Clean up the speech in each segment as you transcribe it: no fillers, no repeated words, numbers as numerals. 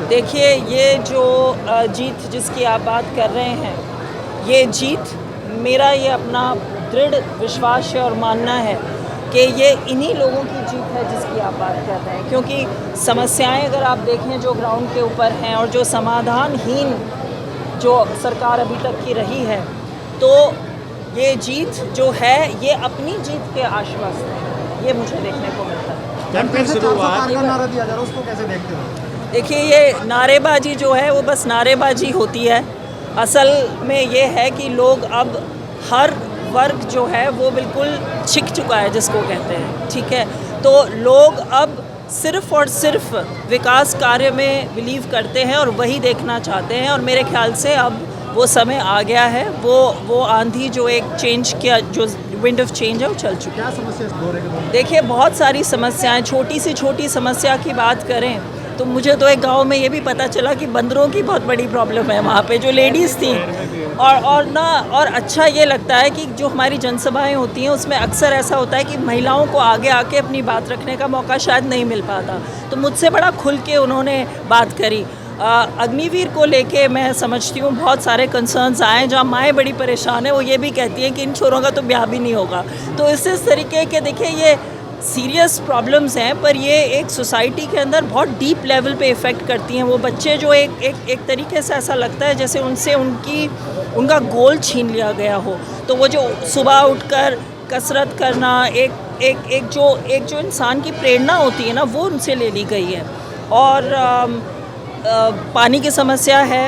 देखिए, ये जो जीत जिसकी आप बात कर रहे हैं, ये जीत मेरा ये अपना दृढ़ विश्वास है और मानना है कि ये इन्हीं लोगों की जीत है जिसकी आप बात कर रहे हैं। क्योंकि समस्याएं अगर आप देखें जो ग्राउंड के ऊपर हैं और जो समाधानहीन जो सरकार अभी तक की रही है, तो ये जीत जो है ये अपनी जीत के आश्वस्त है, ये मुझे देखने को मिलता है। नारा दिया जा रहा है, उसको कैसे देखते हो? देखिए, ये नारेबाजी जो है वो बस नारेबाजी होती है। असल में ये है कि लोग अब हर वर्ग जो है वो बिल्कुल छिक चुका है जिसको कहते हैं, ठीक है। तो लोग अब सिर्फ़ और सिर्फ विकास कार्य में बिलीव करते हैं और वही देखना चाहते हैं, और मेरे ख्याल से अब वो समय आ गया है। वो आंधी जो एक चेंज किया, जो विंड ऑफ चेंज है, वो चल चुकी है। क्या समस्या हो रही है? देखिए, बहुत सारी समस्याएं, छोटी सी छोटी समस्या की बात करें तो मुझे तो एक गांव में ये भी पता चला कि बंदरों की बहुत बड़ी प्रॉब्लम है वहाँ पे, जो लेडीज़ थी। और अच्छा ये लगता है कि जो हमारी जनसभाएं होती हैं उसमें अक्सर ऐसा होता है कि महिलाओं को आगे आके अपनी बात रखने का मौका शायद नहीं मिल पाता, तो मुझसे बड़ा खुल के उन्होंने बात करी। अग्निवीर को लेके मैं समझती हूँ बहुत सारे कंसर्न्स आए, जहाँ माएँ बड़ी परेशान हैं। वो ये भी कहती हैं कि इन छोरों का तो ब्याह भी नहीं होगा। तो इस तरीके के, देखिए, ये सीरियस प्रॉब्लम्स हैं, पर ये एक सोसाइटी के अंदर बहुत डीप लेवल पे इफ़ेक्ट करती हैं। वो बच्चे जो एक तरीके से ऐसा लगता है जैसे उनसे उनका गोल छीन लिया गया हो। तो वो जो सुबह उठकर कसरत करना, एक जो इंसान की प्रेरणा होती है ना, वो उनसे ले ली गई है। और पानी की समस्या है।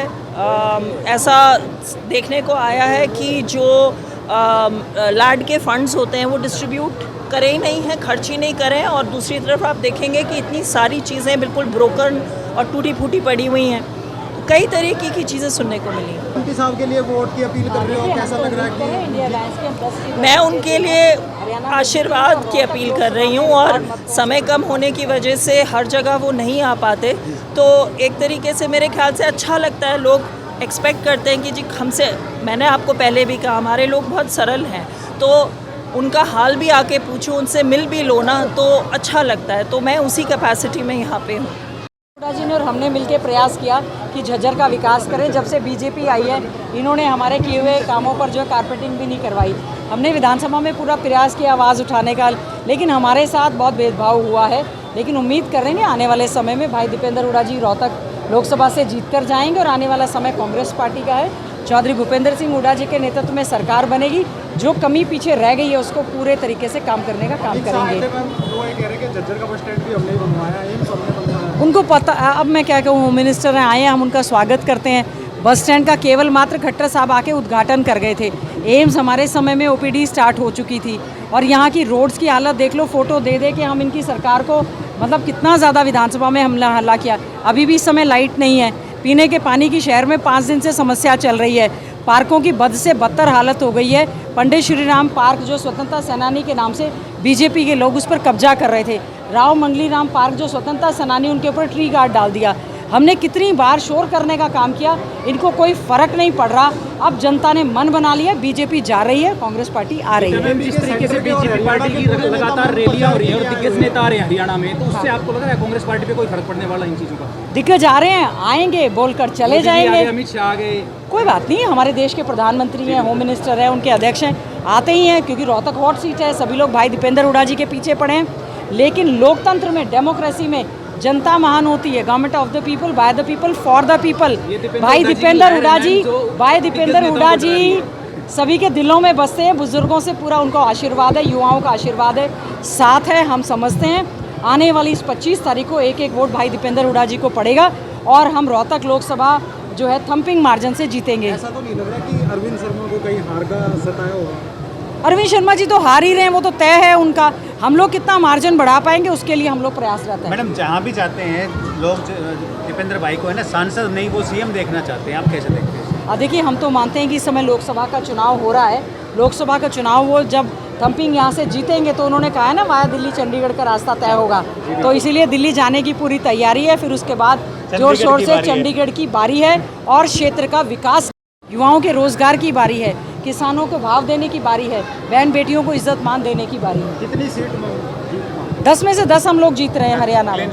ऐसा देखने को आया है कि जो लैंड के फंड्स होते हैं वो डिस्ट्रीब्यूट करे ही नहीं हैं, खर्च ही नहीं करें, और दूसरी तरफ आप देखेंगे कि इतनी सारी चीज़ें बिल्कुल ब्रोकन और टूटी फूटी पड़ी हुई हैं। तो कई तरीके की चीज़ें सुनने को मिली। उनके साहब के लिए वोट की अपील कर रहे हो, कैसा लग रहा है? मैं उनके लिए आशीर्वाद की अपील कर रही हूँ, और समय कम होने की वजह से हर जगह वो नहीं आ पाते। तो एक तरीके से मेरे ख्याल से अच्छा लगता है, लोग एक्सपेक्ट करते हैं कि जी हमसे, मैंने आपको पहले भी कहा, हमारे लोग बहुत सरल हैं, तो उनका हाल भी आके पूछो, उनसे मिल भी लो ना, तो अच्छा लगता है। तो मैं उसी कैपेसिटी में यहाँ पे हूँ। जी ने और हमने मिलकर प्रयास किया कि झज्जर का विकास करें। जब से बीजेपी आई है, इन्होंने हमारे किए हुए कामों पर जो है कारपेटिंग भी नहीं करवाई। हमने विधानसभा में पूरा प्रयास किया आवाज़ उठाने का, लेकिन हमारे साथ बहुत भेदभाव हुआ है। लेकिन उम्मीद कर रहे हैं आने वाले समय में भाई दीपेंद्र हुड्डा जी रोहतक लोकसभा से जीत कर जाएंगे, और आने वाला समय कांग्रेस पार्टी का है। चौधरी भूपेंद्र सिंह हुड्डा जी के नेतृत्व में सरकार बनेगी। जो कमी पीछे रह गई है उसको पूरे तरीके से काम करने का काम करेंगे। वो ये कह रहे हैं कि झज्जर का बस स्टैंड भी हमने बनवाया, एम्स हमने बनवाया। उनको पता, अब मैं क्या कहूँ, होम मिनिस्टर आए हैं, हम उनका स्वागत करते हैं। बस स्टैंड का केवल मात्र खट्टर साहब आके उद्घाटन कर गए थे। एम्स हमारे समय में ओपीडी स्टार्ट हो चुकी थी, और यहाँ की रोड्स की हालत देख लो, फ़ोटो दे दे के हम इनकी सरकार को, मतलब कितना ज़्यादा विधानसभा में हमला हल्ला किया। अभी भी इस समय लाइट नहीं है, पीने के पानी की शहर में 5 दिन से समस्या चल रही है। पार्कों की बद से बदतर हालत हो गई है। पंडित श्रीराम पार्क जो स्वतंत्रता सेनानी के नाम से बीजेपी के लोग उस पर कब्जा कर रहे थे, राव मंगली राम पार्क जो स्वतंत्रता सेनानी, उनके ऊपर ट्री गार्ड डाल दिया। हमने कितनी बार शोर करने का काम किया, इनको कोई फर्क नहीं पड़ रहा। अब जनता ने मन बना लिया, बीजेपी जा रही है, कांग्रेस पार्टी आ रही है। जिस तरीके से बीजेपी पार्टी की लगातार रैलियां हो रही है और दिग्गज नेता आ रहे हैं हरियाणा में, तो उससे आपको लग रहा है कांग्रेस पार्टी पे कोई फर्क पड़ने वाला इन चीज़ों का? दिग्गज आ रहे हैं, आएंगे, बोलकर चले जाएंगे। अमित शाह आ गए, कोई बात नहीं है, हमारे देश के प्रधानमंत्री हैं, होम मिनिस्टर हैं, उनके अध्यक्ष हैं, आते ही हैं, क्योंकि रोहतक हॉट सीट है। सभी लोग भाई दीपेंद्र हुड्डा जी के पीछे पड़े हैं। लेकिन लोकतंत्र में, डेमोक्रेसी में जनता महान होती है। Government of the people, by the people, for the people. भाई दीपेंद्र हुड्डा जी सभी के दिलों में बसते हैं। बुजुर्गों से पूरा उनको आशीर्वाद है, युवाओं का आशीर्वाद है, साथ है। हम समझते हैं आने वाली इस 25 तारीख को एक वोट भाई दीपेंद्र हुड्डा जी को पड़ेगा, और हम रोहतक लोकसभा जो है थंपिंग मार्जिन से जीतेंगे। ऐसा तो नहीं लग रहा कि अरविंद शर्मा को कहीं हार का सताया होगा? अरविंद शर्मा जी तो हार ही रहे हैं, वो तो तय है उनका। हम लोग कितना मार्जिन बढ़ा पाएंगे उसके लिए हम लोग प्रयासरत हैं। मैडम, जहाँ भी जाते हैं लोग दीपेंद्र भाई को है ना सांसद नहीं, वो सीएम देखना चाहते हैं, आप कैसे देखते हैं? देखिए, हम तो मानते हैं कि इस समय लोकसभा का चुनाव हो रहा है। लोकसभा का चुनाव वो जब थंपिंग यहाँ से जीतेंगे, तो उन्होंने कहा है ना वाया दिल्ली चंडीगढ़ का रास्ता तय होगा, तो इसीलिए दिल्ली जाने की पूरी तैयारी है। फिर उसके बाद जोर शोर से चंडीगढ़ की बारी है, और क्षेत्र का विकास, युवाओं के रोजगार की बारी है, किसानों को भाव देने की बारी है, बहन बेटियों को इज्जत मान देने की बारी है। कितनी सीट? 10 में से 10 हम लोग जीत रहे हैं हरियाणा में।